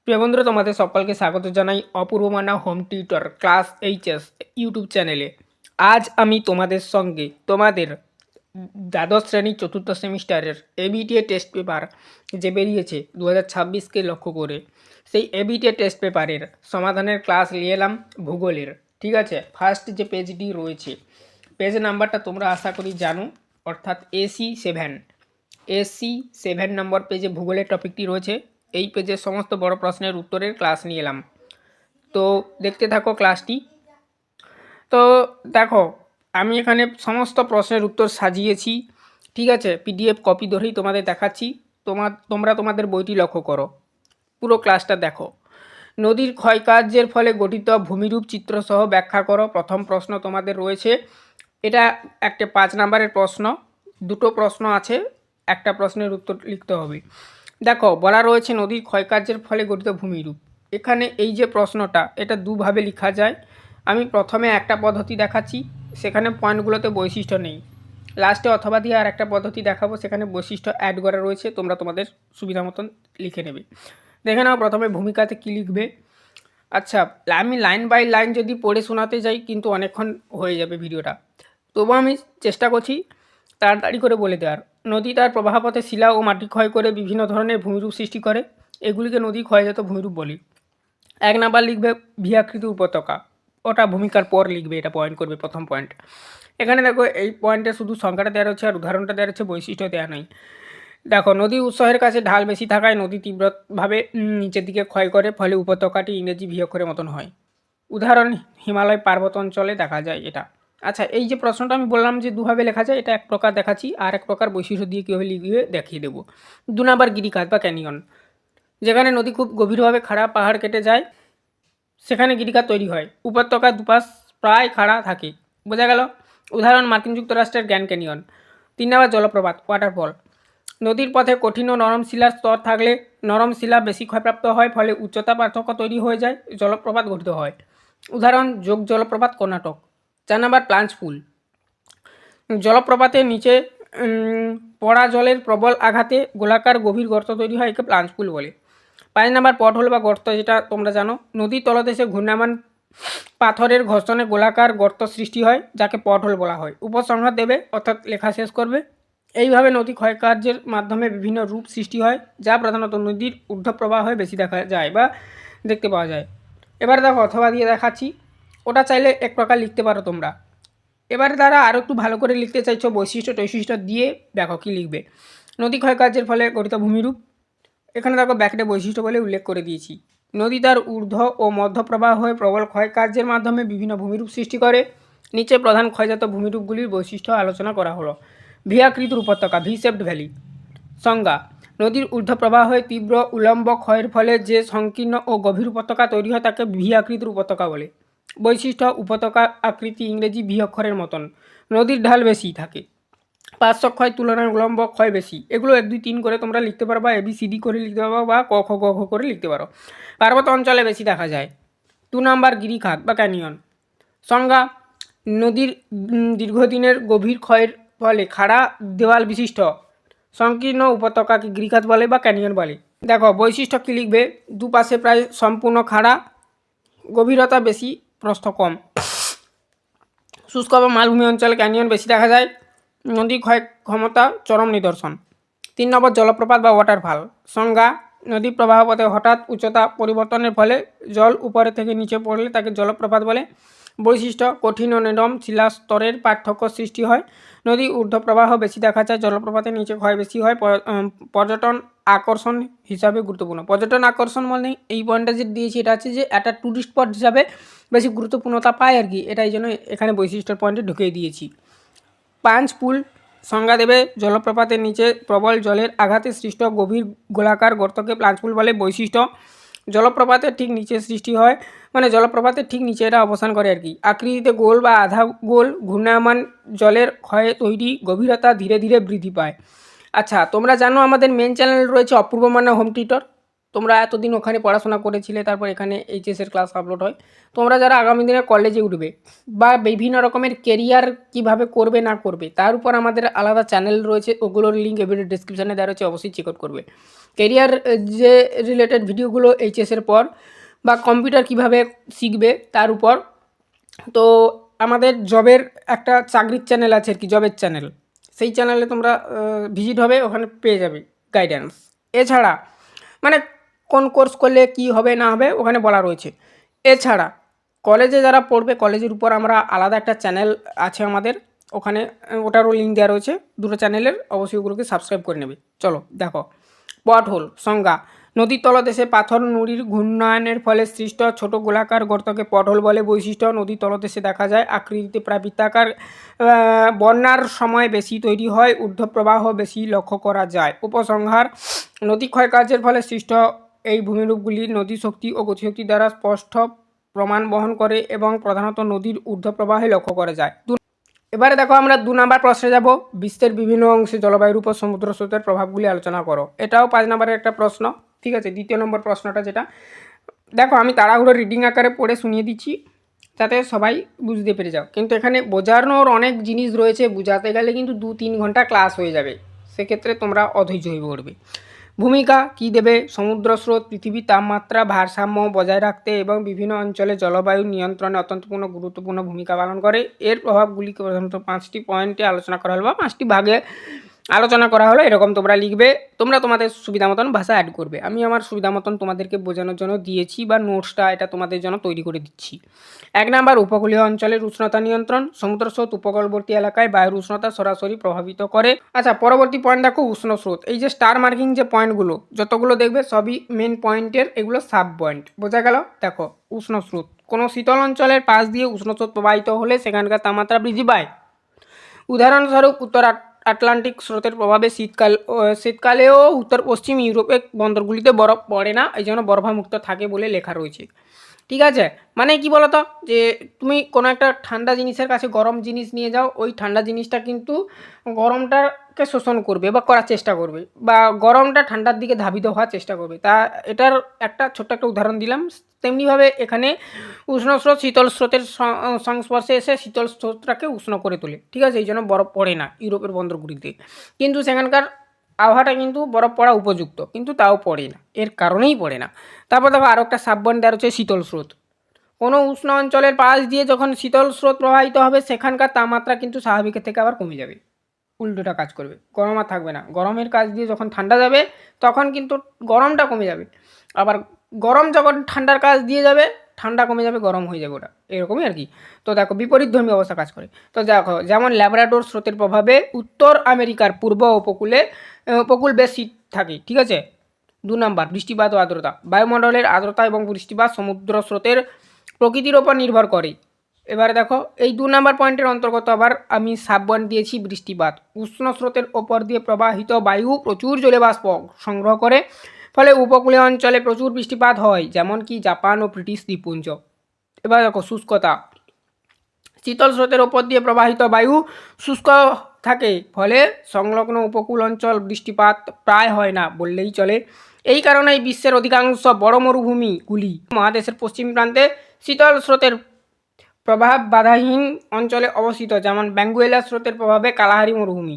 প্রিয় বন্ধুরা, তোমাদের সকলকে স্বাগত জানাই Apurba Manna home tutor class HS YouTube চ্যানেলে। আজ আমি তোমাদের সঙ্গে তোমাদের দ্বাদশ শ্রেণী চতুর্থ সেমিস্টারের এবিটিএ টেস্ট পেপার যে বেরিয়েছে 2026কে লক্ষ্য করে, সেই এবিটিএ টেস্ট পেপারের সমাধানের ক্লাস নিয়ে এলাম ভূগোলের। ঠিক আছে, ফার্স্ট যে পেজটি রয়েছে, পেজ নাম্বারটা তোমরা আশা করি জানো, অর্থাৎ AC7 নম্বর পেজে ভূগোলের টপিকটি রয়েছে। এই পেজে সমস্ত বড় প্রশ্নের উত্তরের ক্লাস নিয়ে এলাম, তো দেখতে থাকো ক্লাসটি। তো দেখো, আমি এখানে সমস্ত প্রশ্নের উত্তর সাজিয়েছি। ঠিক আছে, পিডিএফ কপি ধরেই তোমাদের দেখাচ্ছি। তোমরা তোমাদের বইটি লক্ষ্য করো, পুরো ক্লাসটা দেখো। নদীর ক্ষয়কার্যের ফলে গঠিত ভূমিরূপ চিত্রসহ ব্যাখ্যা করো। প্রথম প্রশ্ন তোমাদের রয়েছে, এটা একটা 5 নম্বরের প্রশ্ন। দুটো প্রশ্ন আছে, একটা প্রশ্নের উত্তর লিখতে হবে। দেখো, বলা রয়েছে নদীর ক্ষয়কার্যের ফলে গঠিত ভূমিরূপ। এখানে এই যে প্রশ্নটা, এটা দুভাবে লেখা যায়। আমি প্রথমে একটা পদ্ধতি দেখাচ্ছি, সেখানে পয়েন্টগুলোতে বৈশিষ্ট্য নেই। লাস্টে অথবা দিয়ে আর একটা পদ্ধতি দেখাবো, সেখানে বৈশিষ্ট্য অ্যাড করা রয়েছে। তোমরা তোমাদের সুবিধা মতন লিখে নেবে। দেখে নাও প্রথমে ভূমিকাতে কী লিখবে। আচ্ছা, আমি লাইন বাই লাইন যদি পড়ে শোনাতে যাই কিন্তু অনেকক্ষণ হয়ে যাবে ভিডিওটা, তবু আমি চেষ্টা করছি তাড়াতাড়ি করে বলে দেওয়ার। নদী তার প্রবাহপথে শিলা ও মাটি ক্ষয় করে বিভিন্ন ধরনের ভূমিরূপ সৃষ্টি করে, এগুলিকে নদী ক্ষয়জাত ভূমিরূপ বলি। 1 নাম্বার লিখবে ভিয়াকৃতি উপত্যকা, ওটা ভূমিকার পর লিখবে, এটা পয়েন্ট করবে প্রথম পয়েন্ট। এখানে দেখো, এই পয়েন্টে শুধু সংখ্যাটা দেওয়া রয়েছে আর উদাহরণটা দেওয়া রয়েছে, বৈশিষ্ট্য দেওয়া নাই। দেখো, নদী উৎসের কাছে ঢাল বেশি থাকায় নদী তীব্রভাবে নিচের দিকে ক্ষয় করে, ফলে উপত্যকাটি ইংরেজি ভিয়ক্ষরের মতন হয়। উদাহরণ হিমালয় পার্বত্য অঞ্চলে দেখা যায় এটা। আচ্ছা, এই যে প্রশ্নটা আমি বললাম যে দুভাবে লেখা যায়, এটা এক প্রকার দেখাচ্ছি, আর এক প্রকার বৈশিষ্ট্য দিয়ে কীভাবে লিখবে দেখিয়ে দেবো। 2 নাম্বার গিরিখাত বা ক্যানিয়ন, যেখানে নদী খুব গভীরভাবে খাড়া পাহাড় কেটে যায়, সেখানে গিরিখাত তৈরি হয়। উপত্যকার দুপাশ প্রায় খাড়া থাকে, বোঝা গেল। উদাহরণ মার্কিন যুক্তরাষ্ট্রের গ্র্যান্ড ক্যানিয়ন। 3 নাম্বার জলপ্রপাত ওয়াটারফল, নদীর পথে কঠিন ও নরম শিলার স্তর থাকলে নরম শিলা বেশি ক্ষয়প্রাপ্ত হয়, ফলে উচ্চতা পার্থক্য তৈরি হয়ে যায়, জলপ্রপাত গঠিত হয়। উদাহরণ যোগ জলপ্রপাত কর্ণাটক। 4 নাম্বার প্লাঞ্চ পুল, জলপ্রপাতের নিচে পড়া জলের প্রবল আঘাতে গোলাকার গভীর গর্ত তৈরি হয়, একে প্লাঞ্চ পুল বলে। 5 নাম্বার পটহোল বা গর্ত, যেটা তোমরা জানো, নদীর তলদেশে ঘূর্ণায়মান পাথরের ঘর্ষণে গোলাকার গর্ত সৃষ্টি হয়, যাকে পটহোল বলা হয়। উপসংহার দেবে, অর্থাৎ লেখা শেষ করবে। এইভাবে নদী ক্ষয়কার্যের মাধ্যমে বিভিন্ন রূপ সৃষ্টি হয়, যা প্রধানত নদীর ঊর্ধ্বপ্রবাহ হয়ে বেশি দেখা যায় বা দেখতে পাওয়া যায়। এবার দেখো, অথবা দিয়ে দেখাচ্ছি, ওটা চাইলে এক প্রকার লিখতে পারো তোমরা। এবার দ্বারা আরও একটু ভালো করে লিখতে চাইছো, বৈশিষ্ট্য টৈশিষ্ট্য দিয়ে দেখো কী লিখবে। নদী ক্ষয়কার্যের ফলে গঠিত ভূমিরূপ, এখানে দেখো ব্যাকেটে বৈশিষ্ট্য বলে উল্লেখ করে দিয়েছি। নদী তার ঊর্ধ্ব ও মধ্যপ্রবাহ হয়ে প্রবল ক্ষয়কার্যের মাধ্যমে বিভিন্ন ভূমিরূপ সৃষ্টি করে। নিচে প্রধান ক্ষয়জাত ভূমিরূপগুলির বৈশিষ্ট্য আলোচনা করা হলো। ভিয়াকৃতির উপত্যকা, ভি শেপড ভ্যালি। সংজ্ঞা: নদীর ঊর্ধ্বপ্রবাহ হয়ে তীব্র উলম্ব ক্ষয়ের ফলে যে সংকীর্ণ ও গভীর উপত্যকা তৈরি হয় তাকে ভি আকৃতির উপত্যকা বলে। বৈশিষ্ট্য: উপত্যকা আকৃতি ইংরেজি ভি অক্ষরের মতন, নদীর ঢাল বেশি থাকে, পার্শ্ব ক্ষয় তুলনায় উলম্ব ক্ষয় বেশি। এগুলো 1, 2, 3 করে তোমরা লিখতে পারো, বা ABCD করে লিখতে পারো, বা ক খ গ ঘ করে লিখতে পারো। পার্বত্য অঞ্চলে বেশি দেখা যায়। 2 নাম্বার গিরিখাত বা ক্যানিয়ন। সংজ্ঞা: নদীর দীর্ঘদিনের গভীর ক্ষয়ের ফলে খাড়া দেওয়াল বিশিষ্ট সংকীর্ণ উপত্যকাকে গিরিখাত বলে বা ক্যানিয়ন বলে। দেখো, বৈশিষ্ট্য কী লিখবে। দুপাশে প্রায় সম্পূর্ণ খাড়া, গভীরতা বেশি, প্রস্থ কম। শুষ্ক বা মালভূমি অঞ্চলে ক্যানিয়ন বেশি দেখা যায়, নদী ক্ষয় ক্ষমতা চরম নিদর্শন। 3 নম্বর জলপ্রপাত বা ওয়াটারফল। সংজ্ঞা: নদী প্রবাহপথে হঠাৎ উচ্চতা পরিবর্তনের ফলে জল উপরে থেকে নিচে পড়লে তাকে জলপ্রপাত বলে। বৈশিষ্ট্য: কঠিন ও নরম শিলাস্তরের পার্থক্য সৃষ্টি হয়, নদী ঊর্ধ্বপ্রবাহ বেশি দেখা যায়, জলপ্রপাতের নিচে ক্ষয় বেশি হয়। পর্যটন আকর্ষণ হিসাবে গুরুত্বপূর্ণ। পর্যটন আকর্ষণ মানে এই পয়েন্টটা যে দিয়েছি, এটা আছে যে একটা ট্যুরিস্ট স্পট হিসাবে বেশি গুরুত্বপূর্ণতা পায় আর কি, এটা এই জন্য এখানে বৈশিষ্ট্যের পয়েন্টে ঢুকিয়ে দিয়েছি। পাঞ্চ পুল। সংজ্ঞা দেবে: জলপ্রপাতের নিচে প্রবল জলের আঘাতে সৃষ্ট গভীর গোলাকার গর্তকে প্লাঞ্চ পুল বলে। বৈশিষ্ট্য: জলপ্রপাতের ঠিক নিচে সৃষ্টি হয়, মানে জলপ্রপাতের ঠিক নিচে এটা অবস্থান করে আর কি। আকৃতিতে গোল বা আধা গোল, ঘূর্ণায়মান জলের ক্ষয়ে তৈরি, গভীরতা ধীরে ধীরে বৃদ্ধি পায়। আচ্ছা, তোমরা জানো আমাদের মেন চ্যানেল রয়েছে অপূর্ব মান্না হোম টিউটর, তোমরা এতদিন ওখানে পড়াশোনা করেছিলে, তারপর এখানে এইচএসের ক্লাস আপলোড হয়। তোমরা যারা আগামী দিনে কলেজে উঠবে বা বিভিন্ন রকমের কেরিয়ার কিভাবে করবে না করবে তার উপর আমাদের আলাদা চ্যানেল রয়েছে, ওগুলোর লিঙ্ক ভিডিও ডিসক্রিপশানে দেওয়া রয়েছে, অবশ্যই চেক আউট করবে। কেরিয়ার যে রিলেটেড ভিডিওগুলো এইচএসের পর বা কম্পিউটার কিভাবে শিখবে তার উপর। তো আমাদের জবের একটা চাকরির চ্যানেল আছে আর কি, জবের চ্যানেল, সেই চ্যানেলে তোমরা ভিজিট হবে, ওখানে পেয়ে যাবে গাইডেন্স। এছাড়া মানে কোন কোর্স করলে কি হবে না হবে ওখানে বলা রয়েছে। এছাড়া কলেজে যারা পড়বে কলেজের উপর আমরা আলাদা একটা চ্যানেল আছে আমাদের, ওখানে ওটারও লিঙ্ক দেওয়া রয়েছে, দুটো চ্যানেলের, অবশ্যই ওগুলোকে সাবস্ক্রাইব করে নেবে। চলো দেখো, পটহোল সংজ্ঞা: নদীর তলদেশে পাথর নুড়ির ঘূর্ণায়নের ফলে সৃষ্ট ছোট গোলাকার গর্তকে পটহোল বলে। বৈশিষ্ট্য: নদীর তলদেশে দেখা যায় আকৃতিতে প্রায় বৃত্তাকার, বন্যার সময় বেশি তৈরি হয়, ঊর্ধ্বপ্রবাহ বেশি লক্ষ্য করা যায়। উপসংহার: নদী ক্ষয়কার্যের ফলে সৃষ্ট এই ভূমিরূপগুলি নদী শক্তি ও গতিশক্তি দ্বারা স্পষ্ট প্রমাণ বহন করে এবং প্রধানত নদীর ঊর্ধ্বপ্রবাহে লক্ষ্য করা যায়। এবারে দেখো আমরা 2 নম্বর প্রশ্নে যাব। বিশ্বের বিভিন্ন অংশে জলবায়ুর উপর সমুদ্র স্রোতের প্রভাবগুলি আলোচনা করো। এটাও 5 নম্বরের একটা প্রশ্ন, ঠিক আছে। দ্বিতীয় নম্বর প্রশ্নটা যেটা, দেখো আমি তাড়াহুড়ো রিডিং আকারে পড়ে শুনিয়ে দিচ্ছি যাতে সবাই বুঝতে পেরে যাও, কিন্তু এখানে বোঝানোর অনেক জিনিস রয়েছে, বোঝাতে গেলে কিন্তু 2-3 ঘন্টা ক্লাস হয়ে যাবে, সেক্ষেত্রে তোমরা অধৈর্য হয়ে পড়বে। ভূমিকা কি দেবে? সমুদ্র স্রোত পৃথিবীর তাপমাত্রা ভারসাম্য বজায় রাখতে এবং বিভিন্ন অঞ্চলে জলবায়ু নিয়ন্ত্রণে অত্যন্ত গুরুত্বপূর্ণ ভূমিকা পালন করে। এর প্রভাবগুলিকে প্রধানত 5টি পয়েন্টে আলোচনা করা হলো বা 5টি ভাগে আলোচনা করা হলো, এরকম তোমরা লিখবে। তোমরা তোমাদের সুবিধা মতন ভাষা অ্যাড করবে। আমি আমার সুবিধা মতন তোমাদেরকে বোঝানোর জন্য দিয়েছি বা নোটসটা এটা তোমাদের জন্য তৈরি করে দিচ্ছি। 1 নম্বর, উপকূলীয় অঞ্চলের উষ্ণতা নিয়ন্ত্রণ। সমুদ্র স্রোত উপকূলবর্তী এলাকায় বায়ুর উষ্ণতা সরাসরি প্রভাবিত করে। আচ্ছা, পরবর্তী পয়েন্ট দেখো, উষ্ণ স্রোত। এই যে স্টার মার্কিং যে পয়েন্টগুলো যতগুলো দেখবে সবই মেন পয়েন্টের, এগুলো সাব পয়েন্ট, বোঝা গেল? দেখো, উষ্ণ স্রোত: কোনো শীতল অঞ্চলের পাশ দিয়ে উষ্ণ স্রোত প্রবাহিত হলে সেখানকার তাপমাত্রা বৃদ্ধি পায়। উদাহরণস্বরূপ উত্তর আটলান্টিক স্রোতের প্রভাবে শীতকালেও উত্তর পশ্চিম ইউরোপের বন্দরগুলিতে বরফ পড়ে না, এই জন্য বরফামুক্ত থাকে বলে লেখা রয়েছে, ঠিক আছে। মানে কি বলতো, যে তুমি কোনো একটা ঠান্ডা জিনিসের কাছে গরম জিনিস নিয়ে যাও, ওই ঠান্ডা জিনিসটা কিন্তু গরমটাকে শোষণ করবে বা করার চেষ্টা করবে, বা গরমটা ঠান্ডার দিকে ধাবিত হওয়ার চেষ্টা করবে। তা এটার একটা ছোট্ট একটা উদাহরণ দিলাম। তেমনিভাবে এখানে উষ্ণ স্রোত শীতল স্রোতের সংস্পর্শে এসে শীতল স্রোতটাকে উষ্ণ করে তোলে, ঠিক আছে। এই জন্য বরফ পড়ে না ইউরোপের বন্দরগুলিতে, কিন্তু সেখানকার আবহাওয়াটা কিন্তু বরফ পড়া উপযুক্ত, কিন্তু তাও পড়ে না, এর কারণেই পড়ে না। তারপর দেখো আরও একটা সাবপয়েন্ট দেওয়া হচ্ছে, শীতল স্রোত। কোনো উষ্ণ অঞ্চলের পাশ দিয়ে যখন শীতল স্রোত প্রবাহিত হবে সেখানকার তাপমাত্রা কিন্তু স্বাভাবিকের থেকে আবার কমে যাবে, উল্টোটা কাজ করবে, গরম আর থাকবে না। গরমের কাজ দিয়ে যখন ঠান্ডা যাবে তখন কিন্তু গরমটা কমে যাবে, আবার গরম যখন ঠান্ডার কাজ দিয়ে যাবে ঠান্ডা কমে যাবে, গরম হয়ে যাবে, ওটা এরকমই আর কি। তো দেখো বিপরীতধর্মী অবস্থা কাজ করে। তো দেখো, যেমন ল্যাব্রাডোর স্রোতের প্রভাবে উত্তর আমেরিকার পূর্ব উপকূল বেশ শীত থাকে, ঠিক আছে। 2 নম্বর, বৃষ্টিপাত ও আর্দ্রতা। বায়ুমণ্ডলের আর্দ্রতা এবং বৃষ্টিপাত সমুদ্র স্রোতের প্রকৃতির ওপর নির্ভর করে। এবারে দেখো, এই 2 নম্বর পয়েন্টের অন্তর্গত আবার আমি সাবপয়েন্ট দিয়েছি বৃষ্টিপাত। উষ্ণ স্রোতের ওপর দিয়ে প্রবাহিত বায়ু প্রচুর জলবাষ্প সংগ্রহ করে, ফলে উপকূলীয় অঞ্চলে প্রচুর বৃষ্টিপাত হয়, যেমন কি জাপান ও ব্রিটিশ দ্বীপপুঞ্জ। এবার দেখো শুষ্কতা। শীতল স্রোতের ওপর দিয়ে প্রবাহিত বায়ু শুষ্ক থাকে, ফলে সংলগ্ন উপকূল অঞ্চল বৃষ্টিপাত প্রায় হয় না বললেই চলে। এই কারণেই বিশ্বের অধিকাংশ বড় মরুভূমিগুলি মহাদেশের পশ্চিম প্রান্তে শীতল স্রোতের প্রভাব বাধাহীন অঞ্চলে অবস্থিত, যেমন বেঙ্গুয়েলা স্রোতের প্রভাবে কালাহারি মরুভূমি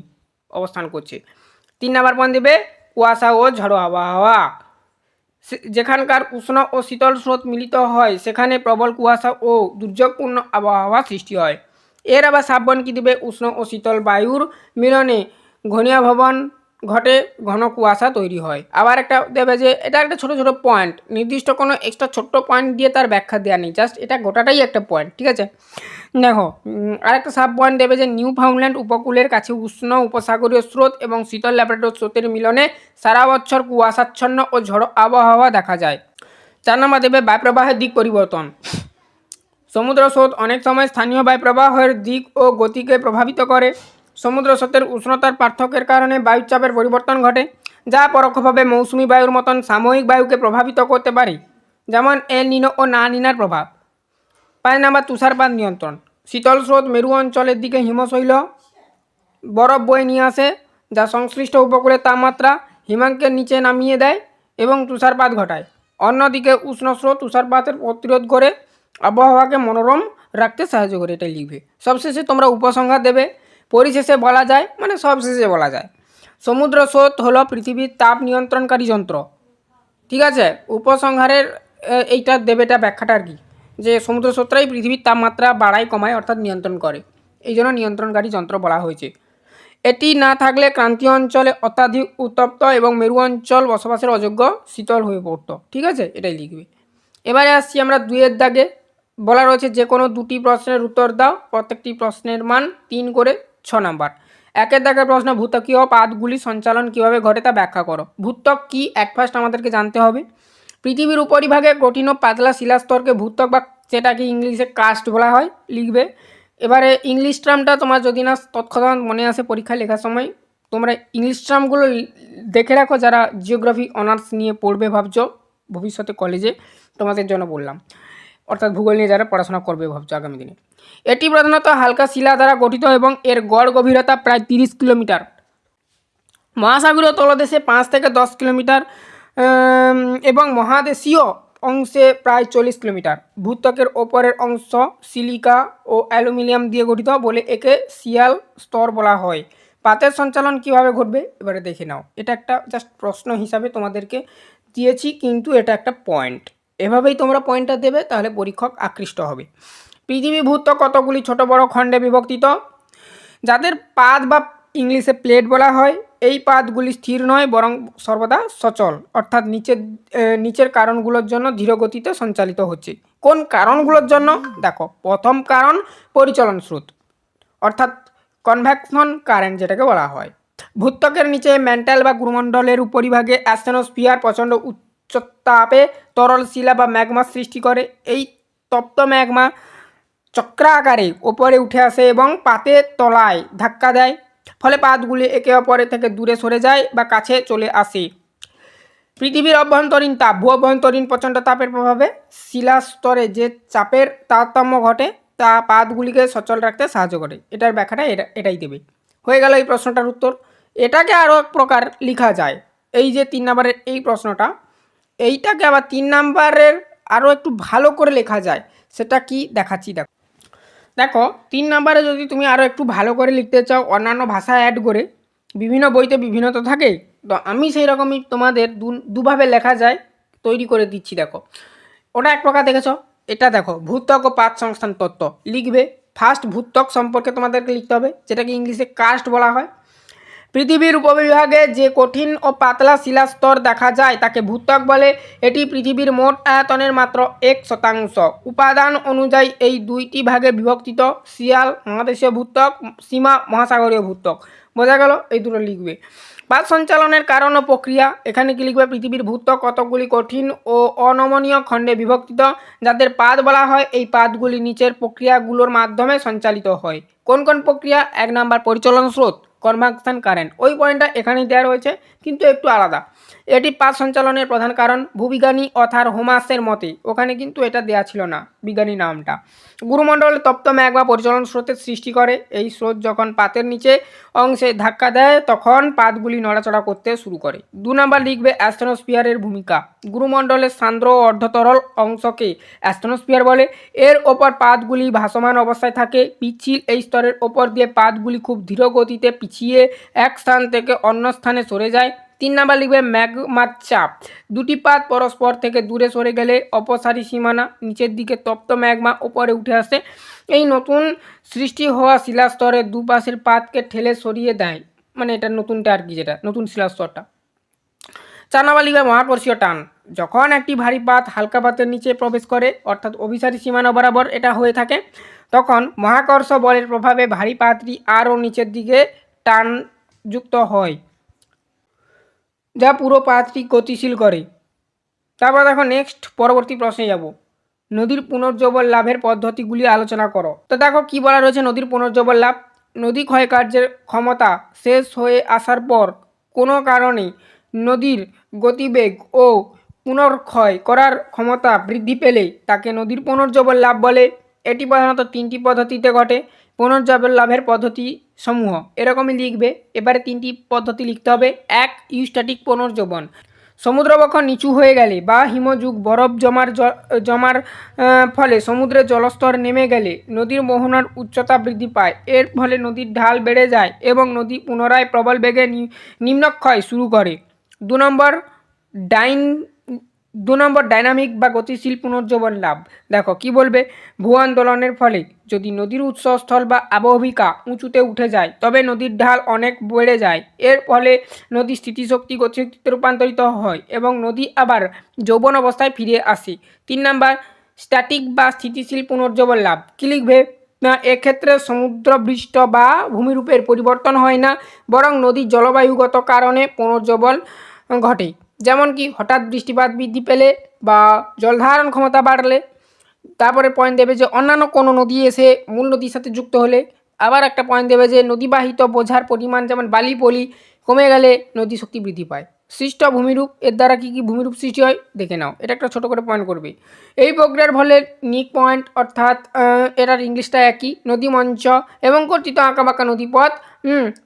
অবস্থান করছে। 3 নম্বর পয়েন্ট দেবে, কুয়াশা ও ঝড়ো আবহাওয়া। যেখানকার উষ্ণ ও শীতল স্রোত মিলিত হয় সেখানে প্রবল কুয়াশা ও দুর্যোগপূর্ণ আবহাওয়া সৃষ্টি হয়। এর আবার সাবপয়েন্ট কী দেবে, উষ্ণ ও শীতল বায়ুর মিলনে ঘনীভবন ঘটে, ঘন কুয়াশা তৈরি হয়। আবার একটা দেবে যে এটা একটা ছোটো ছোটো পয়েন্ট, নির্দিষ্ট কোনো এক্সট্রা ছোট্ট পয়েন্ট দিয়ে তার ব্যাখ্যা দেওয়া নেই, জাস্ট এটা গোটাটাই একটা পয়েন্ট, ঠিক আছে। দেখো আরেকটা সাব পয়েন্ট দেবে যে নিউ ফাউন্ডল্যান্ড উপকূলের কাছে উষ্ণ উপসাগরীয় স্রোত এবং শীতল ল্যাব্রাডোর স্রোতের মিলনে সারা বছর কুয়াশাচ্ছন্ন ও ঝড়ো আবহাওয়া দেখা যায়। 4 নম্বর দেবে বায়ুপ্রবাহের দিক পরিবর্তন। সমুদ্র স্রোত অনেক সময় স্থানীয় বায়ুপ্রবাহের দিক ও গতিকে প্রভাবিত করে। সমুদ্র স্রোতের উষ্ণতার পার্থক্যের কারণে বায়ুচাপের পরিবর্তন ঘটে, যা পরোক্ষভাবে মৌসুমি বায়ুর মতন সাময়িক বায়ুকে প্রভাবিত করতে পারে, যেমন এল নিনো ও না নিনার প্রভাব। 5 নম্বর তুষারপাত নিয়ন্ত্রণ। শীতল স্রোত মেরু অঞ্চলের দিকে হিমশৈল বরফ বয়ে নিয়ে আসে, যা সংশ্লিষ্ট উপকূলের তাপমাত্রা হিমাঙ্কের নিচে নামিয়ে দেয় এবং তুষারপাত ঘটায়। অন্যদিকে উষ্ণ স্রোত তুষারপাতের প্রতিরোধ করে আবহাওয়াকে মনোরম রাখতে সাহায্য করে, এটাই লিখবে। সবশেষে তোমরা উপসংহার দেবে। পরিশেষে বলা যায়, মানে সবশেষে বলা যায়, সমুদ্র স্রোত হলো পৃথিবীর তাপ নিয়ন্ত্রণকারী যন্ত্র। ঠিক আছে, উপসংহারের এইটা দেবে, এটা ব্যাখ্যাটা আর কি, যে সমুদ্র স্রোতটাই পৃথিবীর তাপমাত্রা বাড়ায় কমায় অর্থাৎ নিয়ন্ত্রণ করে, এই জন্য নিয়ন্ত্রণকারী যন্ত্র বলা হয়েছে। এটি না থাকলে ক্রান্তীয় অঞ্চলে অত্যাধিক উত্তপ্ত এবং মেরু অঞ্চল বসবাসের অযোগ্য শীতল হয়ে পড়তো। ঠিক আছে, এটাই লিখবে। এবারে আসছি আমরা 2-এর দাগে। বলা রয়েছে যে কোনো 2টি প্রশ্নের উত্তর দাও, প্রত্যেকটি প্রশ্নের মান 3 করে 6 নাম্বার। 1-এর দাগের প্রশ্ন, ভূত্বকীয় পাতগুলি সঞ্চালন কীভাবে ঘটে তা ব্যাখ্যা করো। ভূত্বক কি ফার্স্ট আমাদেরকে জানতে হবে। পৃথিবীর উপরিভাগে কঠিন ও পাতলা শিলাস্তরকে ভূত্বক বা যেটাকে ইংলিশে কাস্ট বলা হয়, লিখবে। এবারে ইংলিশ টার্মটা তোমার যদি না তৎক্ষণাৎ মনে আসে পরীক্ষায় লেখার সময়, তোমরা ইংলিশ টার্মগুলো দেখে রাখো, যারা জিওগ্রাফি অনার্স নিয়ে পড়বে ভাবছো ভবিষ্যতে কলেজে, তোমাদের জন্য বললাম, অর্থাৎ ভূগোল নিয়ে যারা পড়াশোনা করবে ভাবছো আগামী দিনে। এটি প্রধানত হালকা শিলা দ্বারা গঠিত এবং এর গড় গভীরতা প্রায় 30 কিলোমিটার। মহাসাগরীয় তলদেশে 5 থেকে 10 কিলোমিটার এবং মহাদেশীয় অংশে প্রায় 40 কিলোমিটার। ভূত্বকের ওপরের অংশ সিলিকা ও অ্যালুমিনিয়াম দিয়ে গঠিত বলে একে শিয়াল স্তর বলা হয়। পাতের সঞ্চালন কিভাবে ঘটবে এবারে দেখে নাও। এটা একটা জাস্ট প্রশ্ন হিসাবে তোমাদেরকে দিয়েছি, কিন্তু এটা একটা পয়েন্ট, এভাবেই তোমরা পয়েন্টটা দেবে, তাহলে পরীক্ষক আকৃষ্ট হবে। পৃথিবী ভূত্বক কতগুলি ছোট বড় খণ্ডে বিভক্তিত, যাদের পাত বা ইংলিশে প্লেট বলা হয়। এই পাতগুলি স্থির নয়, বরং সর্বদা সচল, অর্থাৎ নিচের কারণগুলোর জন্য ধীর গতিতে সঞ্চালিত হচ্ছে। কোন কারণগুলোর জন্য? দেখো, প্রথম কারণ পরিচলন স্রোত, অর্থাৎ কনভেকশন কারেন্ট যেটাকে বলা হয়। ভূত্বকের নিচে ম্যান্টেল বা গুরুমণ্ডলের উপরিভাগে অ্যাস্টেনোস্ফিয়ার প্রচণ্ড উচ্চতাপে তরল শিলা বা ম্যাগমা সৃষ্টি করে। এই তপ্ত ম্যাগমা চক্রাকারে ওপরে উঠে আসে এবং পাতের তলায় ধাক্কা দেয়, ফলে পাতগুলি একে অপরের থেকে দূরে সরে যায় বা কাছে চলে আসে। পৃথিবীর অভ্যন্তরীণ তাপ, ভূ অভ্যন্তরীণ প্রচণ্ড তাপের প্রভাবে শিলাস্তরে যে চাপের তারতম্য ঘটে তা পাতগুলিকে সচল রাখতে সাহায্য করে। এটার ব্যাখ্যাটা এটাই দেবে। হয়ে গেল এই প্রশ্নটার উত্তর। এটাকে আরও এক প্রকার লেখা যায়, এই যে 3 নম্বরের এই প্রশ্নটা, এইটাকে আবার 3 নম্বরের আরও একটু ভালো করে লেখা যায়। সেটা কি দেখাচ্ছি। দেখো 3 নম্বরে যদি তুমি আরও একটু ভালো করে লিখতে চাও, অন্যান্য ভাষা অ্যাড করে, বিভিন্ন বইতে বিভিন্ন তো থাকে, তো আমি সেই রকমই তোমাদের দুভাবে লেখা যায় তৈরি করে দিচ্ছি। দেখো, ওটা এক প্রকার দেখেছ, এটা দেখো ভূত্বক ও পাত সংস্থান তত্ত্ব লিখবে। ফার্স্ট ভূত্বক সম্পর্কে তোমাদেরকে লিখতে হবে, যেটাকে ইংলিশে কাস্ট বলা হয়। পৃথিবীর উপবিভাগে যে কঠিন ও পাতলা শিলাস্তর দেখা যায় তাকে ভূত্বক বলে। এটি পৃথিবীর মোট আয়তনের মাত্র 1%। উপাদান অনুযায়ী এই 2টি ভাগে বিভক্তিত: শিয়াল মহাদেশীয় ভূত্বক, সীমা মহাসাগরীয় ভূত্বক। বোঝা গেল? এই দুটো লিখবে। পাত সঞ্চালনের কারণ ও প্রক্রিয়া, এখানে কি লিখবে? পৃথিবীর ভূত্বক কতগুলি কঠিন ও অনমনীয় খণ্ডে বিভক্তিত, যাদের পাত বলা হয়। এই পাতগুলি নিচের প্রক্রিয়াগুলোর মাধ্যমে সঞ্চালিত হয়। কোন কোন প্রক্রিয়া? 1 নাম্বার পরিচলন স্রোত, কনভাকশন কারেন্ট। ওই পয়েন্টটা এখানেই দেওয়া রয়েছে, কিন্তু একটু আলাদা। এটি পাত সঞ্চালনের প্রধান কারণ। ভূবিজ্ঞানী অথার হোমাসের মতে, ওখানে কিন্তু এটা দেওয়া ছিল না বিজ্ঞানী নামটা। গুরুমণ্ডলে তপ্ত ম্যাগমা পরিচলন স্রোতের সৃষ্টি করে। এই স্রোত যখন পাতের নিচে অংশে ধাক্কা দেয় তখন পাতগুলি নড়াচড়া করতে শুরু করে। 2 নাম্বার লিখবে অ্যাস্টেনোস্ফিয়ারের ভূমিকা। গুরুমণ্ডলের সান্দ্র ও অর্ধতরল অংশকে অ্যাস্টেনোস্ফিয়ার বলে। এর ওপর পাতগুলি ভাসমান অবস্থায় থাকে। পিচ্ছিল এই স্তরের ওপর দিয়ে পাতগুলি খুব ধীর গতিতে পিছিয়ে এক স্থান থেকে অন্য স্থানে সরে যায়। 3 নাম্বার লিখবে ম্যাগমার চাপ। 2টি পাত পরস্পর থেকে দূরে সরে গেলে অপসারী সীমানা নিচের দিকে তপ্ত ম্যাগমা ওপরে উঠে আসে। এই নতুন সৃষ্টি হওয়া শিলাস্তরের দুপাশের পাতকে ঠেলে সরিয়ে দেয়, মানে এটা নতুনটা আর কি, যেটা নতুন শিলাস্তরটা। 4 নাম্বার লিখবে মহাকর্ষীয় টান। যখন একটি ভারী পাত হালকা পাতের নিচে প্রবেশ করে, অর্থাৎ অভিসারী সীমানা বরাবর এটা হয়ে থাকে, তখন মহাকর্ষ বলের প্রভাবে ভারী পাতটি আরও নিচের দিকে টানযুক্ত হয়, যা পুরো পাতটি গতিশীল করে। তারপর দেখো নেক্সট পরবর্তী প্রশ্নে যাব। নদীর পুনর্জীবন লাভের পদ্ধতিগুলি আলোচনা করো। তো দেখো কি বলা রয়েছে নদীর পুনর্জীবন লাভ। নদী ক্ষয়কার্যের ক্ষমতা শেষ হয়ে আসার পর কোনো কারণে নদীর গতিবেগ ও পুনর্ক্ষয় করার ক্ষমতা বৃদ্ধি পেলে তাকে নদীর পুনর্জীবন লাভ বলে। এটি প্রধানত 3টি পদ্ধতিতে ঘটে। পুনর্জীবন লাভের পদ্ধতি সমূহ এরকমই লিখবে। এবারে 3টি পদ্ধতি লিখতে হবে। 1 ইউস্ট্যাটিক পুনর্জীবন। সমুদ্রবক্ষ নিচু হয়ে গেলে বা হিমযুগ বরফ জমার ফলে সমুদ্রের জলস্তর নেমে গেলে নদীর মোহনার উচ্চতা বৃদ্ধি পায়। এর ফলে নদীর ঢাল বেড়ে যায় এবং নদী পুনরায় প্রবল বেগে নিম্নক্ষয় শুরু করে। 2 নম্বর ডাইন 2 নম্বর ডাইনামিক বা গতিশীল পুনর্জীবন লাভ। দেখো কি বলবে, ভূ আন্দোলনের ফলে যদি নদীর উৎসস্থল বা আবহবিকা উঁচুতে উঠে যায় তবে নদীর ঢাল অনেক বেড়ে যায়। এর ফলে নদী স্থিতিশক্তি গতিশক্তিতে রূপান্তরিত হয় এবং নদী আবার যৌবন অবস্থায় ফিরে আসে। 3 নম্বর স্ট্যাটিক বা স্থিতিশীল পুনর্জীবন লাভ। কি লিখবে না, এক্ষেত্রে সমুদ্রপৃষ্ঠ বা ভূমিরূপের পরিবর্তন হয় না, বরং নদীর জলবায়ুগত কারণে পুনর্জীবন ঘটে। যেমন কি হঠাৎ বৃষ্টিপাত বৃদ্ধি পেলে বা জলধারণ ক্ষমতা বাড়লে। তারপরে পয়েন্ট দেবে যে অন্যান্য কোনো নদী এসে মূল নদীর সাথে যুক্ত হলে। আবার একটা পয়েন্ট দেবে যে নদীবাহিত বোঝার পরিমাণ যেমন বালি পলি কমে গেলে নদী শক্তি বৃদ্ধি পায়। সৃষ্ট ভূমিরূপ, এর দ্বারা কী কী ভূমিরূপ সৃষ্টি হয় দেখে নাও, এটা একটা ছোটো করে পয়েন্ট করবে। এই প্রক্রিয়ার ফলে নিক পয়েন্ট অর্থাৎ এটার ইংলিশটা একই, নদী মঞ্চ এবং কর্তৃত আঁকাবাঁকা নদীপথ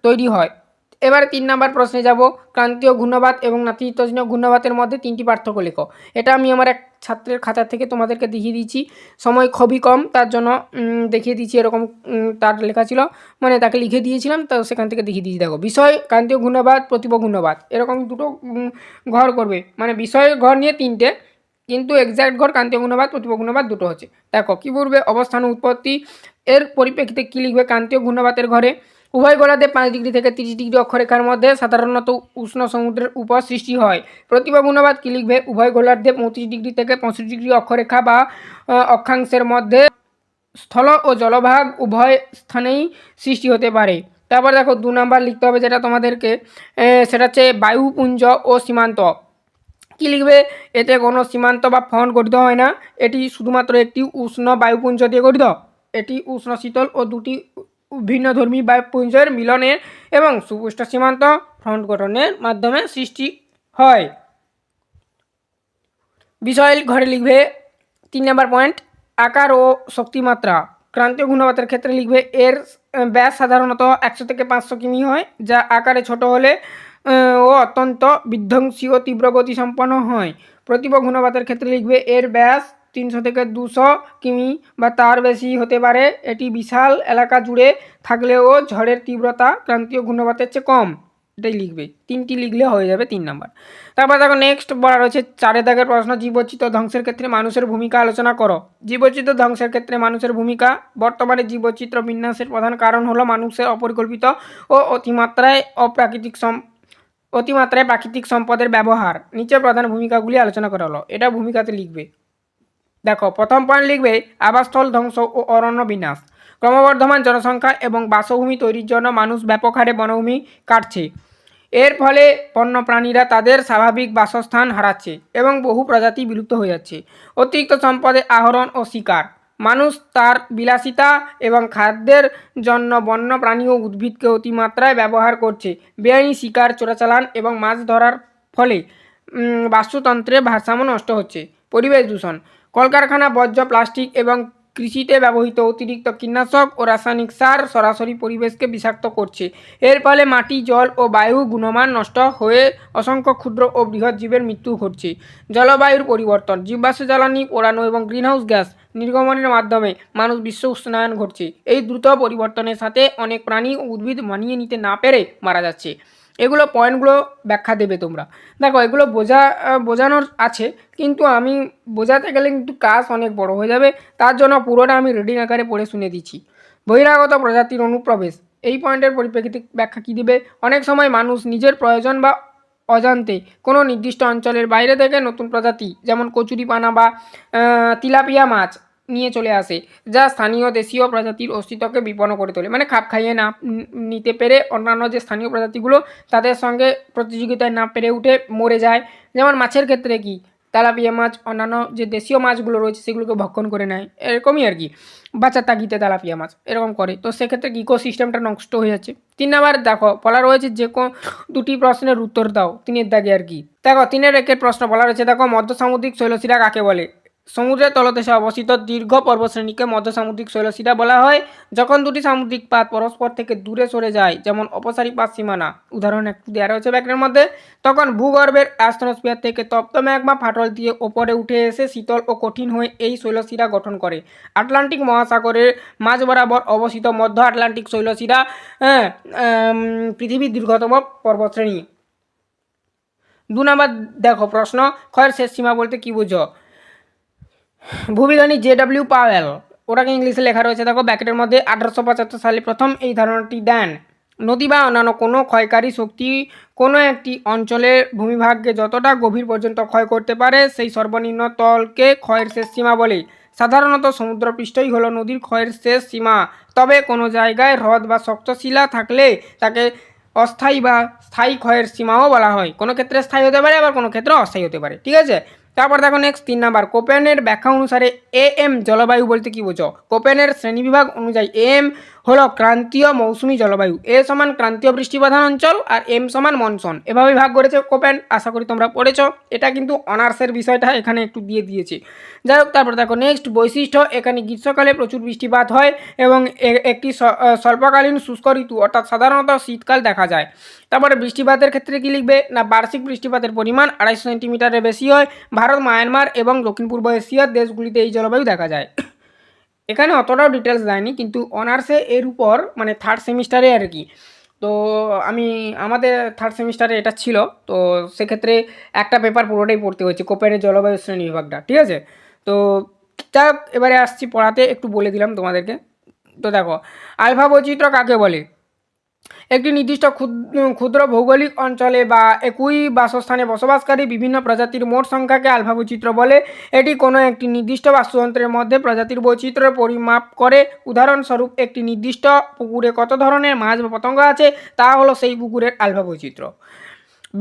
তৈরি হয়। এবারে 3 নম্বর প্রশ্নে যাব, ক্রান্তীয় ঘূর্ণবাত এবং নাতিশীতোষ্ণ ঘূর্ণবাতের মধ্যে 3টি পার্থক্য লেখো। এটা আমি আমার এক ছাত্রের খাতা থেকে তোমাদেরকে দেখিয়ে দিচ্ছি, সময় খুবই কম তার জন্য দেখিয়ে দিচ্ছি, এরকম তার লেখা ছিল, মানে তাকে লিখে দিয়েছিলাম তো সেখান থেকে দেখিয়ে দিচ্ছি। দেখো, বিষয় ক্রান্তীয় ঘূর্ণবাত, প্রতিপ ঘূর্ণবাত, এরকম দুটো ঘর করবে, মানে বিষয়ের ঘর নিয়ে 3টে, কিন্তু এক্স্যাক্ট ঘর ক্রান্তীয় ঘূর্ণবাত প্রতিপ ঘূর্ণবাত দুটো হচ্ছে। দেখো কী বলবে, অবস্থান উৎপত্তি, এর পরিপ্রেক্ষিতে কী লিখবে, ক্রান্তীয় ঘূর্ণবাতের ঘরে উভয় গোলার্ধে 5 ডিগ্রি থেকে 30 ডিগ্রি অক্ষরেখার মধ্যে সাধারণত উষ্ণ সমুদ্রের উপর সৃষ্টি হয়। প্রতিপা গুণবাদ কী লিখবে, উভয় গোলার্ধে 35 ডিগ্রি থেকে 65 ডিগ্রি অক্ষরেখা বা অক্ষাংশের মধ্যে স্থল ও জলভাগ উভয় স্থানেই সৃষ্টি হতে পারে। তারপর দেখো 2 নম্বর লিখতে হবে যেটা তোমাদেরকে, সেটা হচ্ছে বায়ুপুঞ্জ ও সীমান্ত। কী লিখবে, এতে কোনো সীমান্ত বা ফ্রন্ট গঠিত হয় না, এটি শুধুমাত্র একটি উষ্ণ বায়ুপুঞ্জ দিয়ে গঠিত। এটি উষ্ণ শীতল ও দুটি ভিন্নধর্মী বায়ুপুঞ্জের মিলনের এবং সুপুষ্ট সীমান্ত ফ্রন্ট গঠনের মাধ্যমে সৃষ্টি হয়। বিষয় ঘরে লিখবে 3 নম্বর পয়েন্ট, আকার ও শক্তিমাত্রা। ক্রান্তীয় ঘূর্ণবাতের ক্ষেত্রে লিখবে এর ব্যাস সাধারণত 100 থেকে 500 কিমি হয়, যা আকারে ছোট হলে ও অত্যন্ত বিধ্বংসী ও তীব্র গতি সম্পন্ন হয়। প্রতিপ ঘূর্ণবাতের ক্ষেত্রে লিখবে এর ব্যাস 300 থেকে 200 কিমি বা তার বেশি হতে পারে। এটি বিশাল এলাকা জুড়ে থাকলেও ঝড়ের তীব্রতা ক্রান্তীয় ঘূর্ণবাতের চেয়ে কম। এটাই লিখবে, 3টি লিখলে হয়ে যাবে 3 নম্বর। তারপর দেখো নেক্সট বলা রয়েছে 4 দাগের প্রশ্ন, জীববৈচিত্র্য ধ্বংসের ক্ষেত্রে মানুষের ভূমিকা আলোচনা করো। জীববৈচিত্র্য ধ্বংসের ক্ষেত্রে মানুষের ভূমিকা। বর্তমানে জীববৈচিত্র্য বিন্যাসের প্রধান কারণ হলো মানুষের অপরিকল্পিত ও অতিমাত্রায় প্রাকৃতিক সম্পদের ব্যবহার। নিচে প্রধান ভূমিকাগুলি আলোচনা করা হলো, এটা ভূমিকাতে লিখবে। দেখো প্রথম পয়েন্ট লিখবে আবাসস্থল ধ্বংস ও অরণ্য বিনাশ। ক্রমবর্ধমান জনসংখ্যা এবং বাসভূমি তৈরির জন্য মানুষ ব্যাপক হারে বনভূমি কাটছে। এর ফলে বন্যপ্রাণীরা তাদের স্বাভাবিক বাসস্থান হারাচ্ছে এবং বহু প্রজাতি বিলুপ্ত হয়ে যাচ্ছে। অতিরিক্ত সম্পদের আহরণ ও শিকার। মানুষ তার বিলাসিতা এবং খাদ্যের জন্য বন্য প্রাণী ও উদ্ভিদকে অতিমাত্রায় ব্যবহার করছে। বেআইনি শিকার, চোরাচালান এবং মাছ ধরার ফলে বাস্তুতন্ত্রের ভারসাম্য নষ্ট হচ্ছে। পরিবেশ দূষণ। কলকারখানা বর্জ্য, প্লাস্টিক এবং কৃষিতে ব্যবহৃত অতিরিক্ত কীটনাশক ও রাসায়নিক সার সরাসরি পরিবেশকে বিষাক্ত করছে। এর ফলে মাটি, জল ও বায়ু গুণমান নষ্ট হয়ে অসংখ্য ক্ষুদ্র ও বৃহৎ জীবের মৃত্যু ঘটছে। জলবায়ুর পরিবর্তন। জীবাশ্ম জ্বালানি পোড়ানো এবং গ্রিনহাউস গ্যাস নির্গমনের মাধ্যমে মানুষ বিশ্ব উষ্ণায়ন ঘটছে। এই দ্রুত পরিবর্তনের সাথে অনেক প্রাণী ও উদ্ভিদ মানিয়ে নিতে না পেরে মারা যাচ্ছে। এগুলো পয়েন্টগুলো ব্যাখ্যা দেবে তোমরা। দেখো এগুলো বোঝানোর আছে, কিন্তু আমি বোঝাতে গেলে কিন্তু কাজ অনেক বড় হয়ে যাবে, তার জন্য পুরোটা আমি রিডিং আকারে পড়ে শুনে দিচ্ছি। বহিরাগত প্রজাতির অনুপ্রবেশ। এই পয়েন্টের পরিপ্রেক্ষিতে ব্যাখ্যা কী দিবে, অনেক সময় মানুষ নিজের প্রয়োজন বা অজান্তে কোনো নির্দিষ্ট অঞ্চলের বাইরে থেকে নতুন প্রজাতি যেমন কচুরিপানা বা তিলাপিয়া মাছ নিয়ে চলে আসে, যা স্থানীয় দেশীয় প্রজাতির অস্তিত্বকে বিপন্ন করে তোলে, মানে খাপ খাইয়ে না নিতে পেরে অন্যান্য যে স্থানীয় প্রজাতিগুলো তাদের সঙ্গে প্রতিযোগিতায় না পেরে উঠে মরে যায়। যেমন মাছের ক্ষেত্রে কি, তেলাপিয়া মাছ অন্যান্য যে দেশীয় মাছগুলো রয়েছে সেগুলোকে ভক্ষণ করে নেয়, এরকমই আর কি, বাচ্চার তাগিতে তেলাপিয়া মাছ এরকম করে, তো সেক্ষেত্রে ইকোসিস্টেমটা নষ্ট হয়ে যাচ্ছে। 3 নাম্বার দেখো বলা রয়েছে যে দুটি প্রশ্নের উত্তর দাও 3-এর দাগে আর কি। দেখো 3-এর 1-এর প্রশ্ন বলা রয়েছে, দেখো মধ্য সামুদ্রিক শৈলশিরা কাকে বলে। সমুদ্রের তলদেশে অবস্থিত দীর্ঘ পর্বতশ্রেণীকে মধ্য সামুদ্রিক শৈলশিরা বলা হয়। যখন দুটি সামুদ্রিক পাত পরস্পর থেকে দূরে সরে যায়, যেমন অপসারী সীমানা উদাহরণ একটু দেওয়া রয়েছে ব্যাকরণের মধ্যে, তখন ভূগর্ভের অ্যাস্ট্রোস্ফিয়ার থেকে তপ্ত ম্যাগমা ফাটল দিয়ে ওপরে উঠে এসে শীতল ও কঠিন হয়ে এই শৈলশিরা গঠন করে। আটলান্টিক মহাসাগরের মাঝ বরাবর অবস্থিত মধ্য আটলান্টিক শৈলশিরা পৃথিবীর দীর্ঘতম পর্বতশ্রেণী। 2 নম্বর দেখো প্রশ্ন, ক্ষয়ের শেষ সীমা বলতে কি বুঝো? ভূবিজ্ঞানী JW পাওয়েল, ওটাকে ইংলিশে লেখা রয়েছে দেখো ব্যাকেটের মধ্যে, 1875 সালে প্রথম এই ধারণাটি দেন। নদী বা অন্যান্য কোনো ক্ষয়কারী শক্তি কোনো একটি অঞ্চলের ভূমিভাগকে যতটা গভীর পর্যন্ত ক্ষয় করতে পারে সেই সর্বনিম্ন তলকে ক্ষয়ের শেষ সীমা বলে। সাধারণত সমুদ্রপৃষ্ঠই হলো নদীর ক্ষয়ের শেষ সীমা, তবে কোনো জায়গায় হ্রদ বা শক্ত শিলা থাকলে তাকে অস্থায়ী বা স্থায়ী ক্ষয়ের সীমাও বলা হয়। কোনো ক্ষেত্রে স্থায়ী হতে পারে, আবার কোনো ক্ষেত্রে অস্থায়ী হতে পারে, ঠিক আছে। তারপর দেখো নেক্সট 3 নাম্বার, কোপেনের ব্যাখ্যা অনুসারে AM জলবায়ু বলতে কি বোঝো? কোপেনের শ্রেণীবিভাগ অনুযায়ী AM হলো ক্রান্তীয় মৌসুমী জলবায়ু, A সমান ক্রান্তীয় বৃষ্টিপ্রধান অঞ্চল, আর M সমান মনসুন। এভাবে ভাগ করেছে কোপেন, আশা করি তোমরা পড়েছো। এটা কিন্তু অনার্সের বিষয়টা এখানে একটু দিয়ে দিয়েছি। যাই হোক, তারপর দেখো নেক্সট বৈশিষ্ট্য, এখানে গ্রীষ্মকালে প্রচুর বৃষ্টিপাত হয় এবং একটি স্বল্পকালীন শুষ্ক ঋতু অর্থাৎ সাধারণত শীতকাল দেখা যায়। তারপরে বৃষ্টিপাতের ক্ষেত্রে কি লিখবে না, বার্ষিক বৃষ্টিপাতের পরিমাণ 250 সেন্টিমিটারের বেশি হয়। ভারত, মায়ানমার এবং দক্ষিণ পূর্ব এশিয়ার দেশগুলিতে এই জলবায়ু দেখা যায়। এখানে অতটাও ডিটেলস দেয়নি, কিন্তু অনার্সে এর উপর মানে থার্ড সেমিস্টারে আর কি, তো আমাদের থার্ড সেমিস্টারে এটা ছিল, তো সেক্ষেত্রে একটা পেপার পুরোটাই পড়তে হয়েছে কোপেনের জলবায়ু শ্রেণী বিভাগটা, ঠিক আছে। তো যাক, এবারে আসছি পড়াতে, একটু বলে দিলাম তোমাদেরকে। তো দেখো, আলফা বৈচিত্র্য কাকে বলে? একটি নির্দিষ্ট ক্ষুদ্র ভৌগোলিক অঞ্চলে বা একই বাসস্থানে বসবাসকারী বিভিন্ন প্রজাতির মোট সংখ্যাকে আলফা বৈচিত্র্য বলে। এটি কোনো একটি নির্দিষ্ট বাস্তুতন্ত্রের মধ্যে প্রজাতির বৈচিত্র্য পরিমাপ করে। উদাহরণস্বরূপ, একটি নির্দিষ্ট পুকুরে কত ধরনের মাছ বা পতঙ্গ আছে তা হলো সেই পুকুরের আলফা বৈচিত্র্য।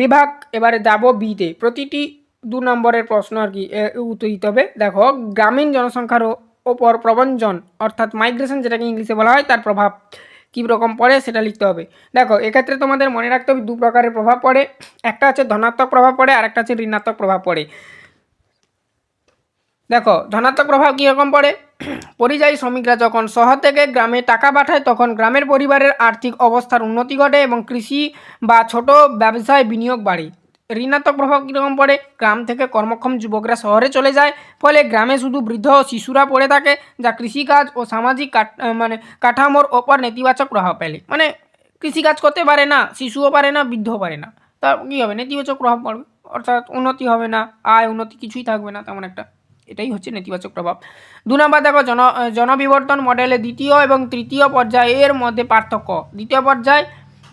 বিভাগ, এবারে যাব বিতে। প্রতিটি 2 নম্বরের প্রশ্ন আর কি উত্তর দিতে হবে। দেখো, গ্রামীণ জনসংখ্যার ওপর প্রবঞ্চন অর্থাৎ মাইগ্রেশন যেটাকে ইংলিশে বলা হয়, তার প্রভাব কী রকম পড়ে সেটা লিখতে হবে। দেখো, এক্ষেত্রে তোমাদের মনে রাখতে হবে 2 প্রকারের প্রভাব পড়ে, একটা হচ্ছে ধনাত্মক প্রভাব পড়ে আর একটা হচ্ছে ঋণাত্মক প্রভাব পড়ে। দেখো, ধনাত্মক প্রভাব কীরকম পড়ে? পরিযায়ী শ্রমিকরা যখন শহর থেকে গ্রামে টাকা পাঠায় তখন গ্রামের পরিবারের আর্থিক অবস্থার উন্নতি ঘটে এবং কৃষি বা ছোট ব্যবসায় বিনিয়োগ বাড়ে। ঋণাত্মক প্রভাব কীরকম পড়ে? গ্রাম থেকে কর্মক্ষম যুবকরা শহরে চলে যায়, ফলে গ্রামে শুধু বৃদ্ধ ও শিশুরা পড়ে থাকে, যা কৃষিকাজ ও সামাজিক কাঠামোর ওপর নেতিবাচক প্রভাব ফেলে। মানে কৃষিকাজ করতে পারে না, শিশুও পারে না, বৃদ্ধও পারে না, তা কী হবে? নেতিবাচক প্রভাব পড়বে, অর্থাৎ উন্নতি হবে না, আয় উন্নতি কিছুই থাকবে না তেমন একটা। এটাই হচ্ছে নেতিবাচক প্রভাব। 2 নম্বর দেখো, জনবিবর্তন মডেলে দ্বিতীয় এবং তৃতীয় পর্যায়ের মধ্যে পার্থক্য। দ্বিতীয় পর্যায়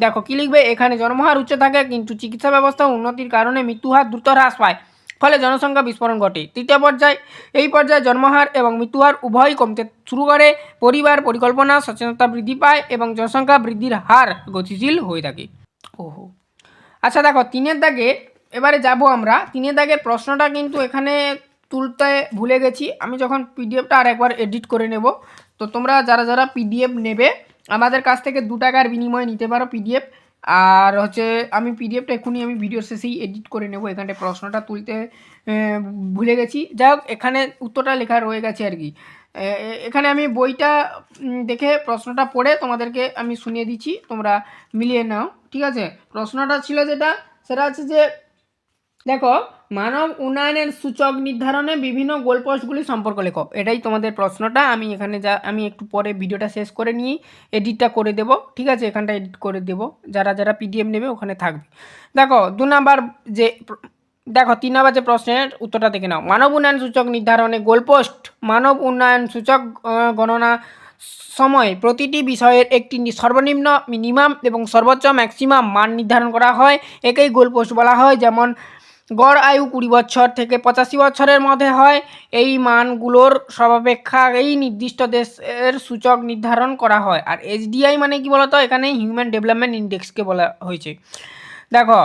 দেখো কী লিখবে, এখানে জন্মহার উচ্চ থাকে কিন্তু চিকিৎসা ব্যবস্থা উন্নতির কারণে মৃত্যুহার দ্রুত হ্রাস পায়, ফলে জনসংখ্যা বিস্ফোরণ ঘটে। তৃতীয় পর্যায়, এই পর্যায়ে জন্মহার এবং মৃত্যুহার উভয়ই কমতে শুরু করে, পরিবার পরিকল্পনা সচেতনতা বৃদ্ধি পায় এবং জনসংখ্যা বৃদ্ধির হার গতিশীল হয়ে থাকে। ওহো, আচ্ছা দেখো 3 দাগে এবারে যাব আমরা। 3 দাগের প্রশ্নটা কিন্তু এখানে তুলতে ভুলে গেছি, আমি যখন পিডিএফটা আর একবার এডিট করে নেব। তো তোমরা যারা যারা পিডিএফ নেবে আমাদের কাছ থেকে 2 টাকার বিনিময়ে নিতে পারো পিডিএফ। আর হচ্ছে আমি পিডিএফটা এক্ষুনি আমি ভিডিওর শেষেই এডিট করে নেব, এখানে প্রশ্নটা তুলতে ভুলে গেছি। যাই হোক, এখানে উত্তরটা লেখা রয়ে গেছে আর কি। এখানে আমি বইটা দেখে প্রশ্নটা পড়ে তোমাদেরকে আমি শুনিয়ে দিচ্ছি, তোমরা মিলিয়ে নাও, ঠিক আছে। প্রশ্নটা ছিল যেটা, সেটা হচ্ছে যে দেখো, মানব উন্নয়নের সূচক নির্ধারণে বিভিন্ন গোলপোস্টগুলি সম্পর্ক লেখো। এটাই তোমাদের প্রশ্নটা। আমি এখানে আমি একটু পরে ভিডিওটা শেষ করে নিয়ে এডিটটা করে দেব, ঠিক আছে, এখানটা এডিট করে দেব, যারা যারা পিডিএফ নেবে ওখানে থাকবে। দেখো 2 নাম্বার যে দেখো 3 নাম্বার যে প্রশ্নের উত্তরটা দেখে নাও। মানব উন্নয়ন সূচক নির্ধারণে গোলপোস্ট। মানব উন্নয়ন সূচক গণনা সময় প্রতিটি বিষয়ের একটি সর্বনিম্ন মিনিমাম এবং সর্বোচ্চ ম্যাক্সিমাম মান নির্ধারণ করা হয়, একেই গোলপোস্ট বলা হয়। যেমন গড় আয়ু 20 বছর থেকে 85 বছরের মধ্যে হয়। এই মানগুলোর সর্বাপেক্ষা এই নির্দিষ্ট দেশের সূচক নির্ধারণ করা হয়। আর HDI মানে কি বলতো? এখানে হিউম্যান ডেভেলপমেন্ট ইন্ডেক্সকে বলা হয়েছে। দেখো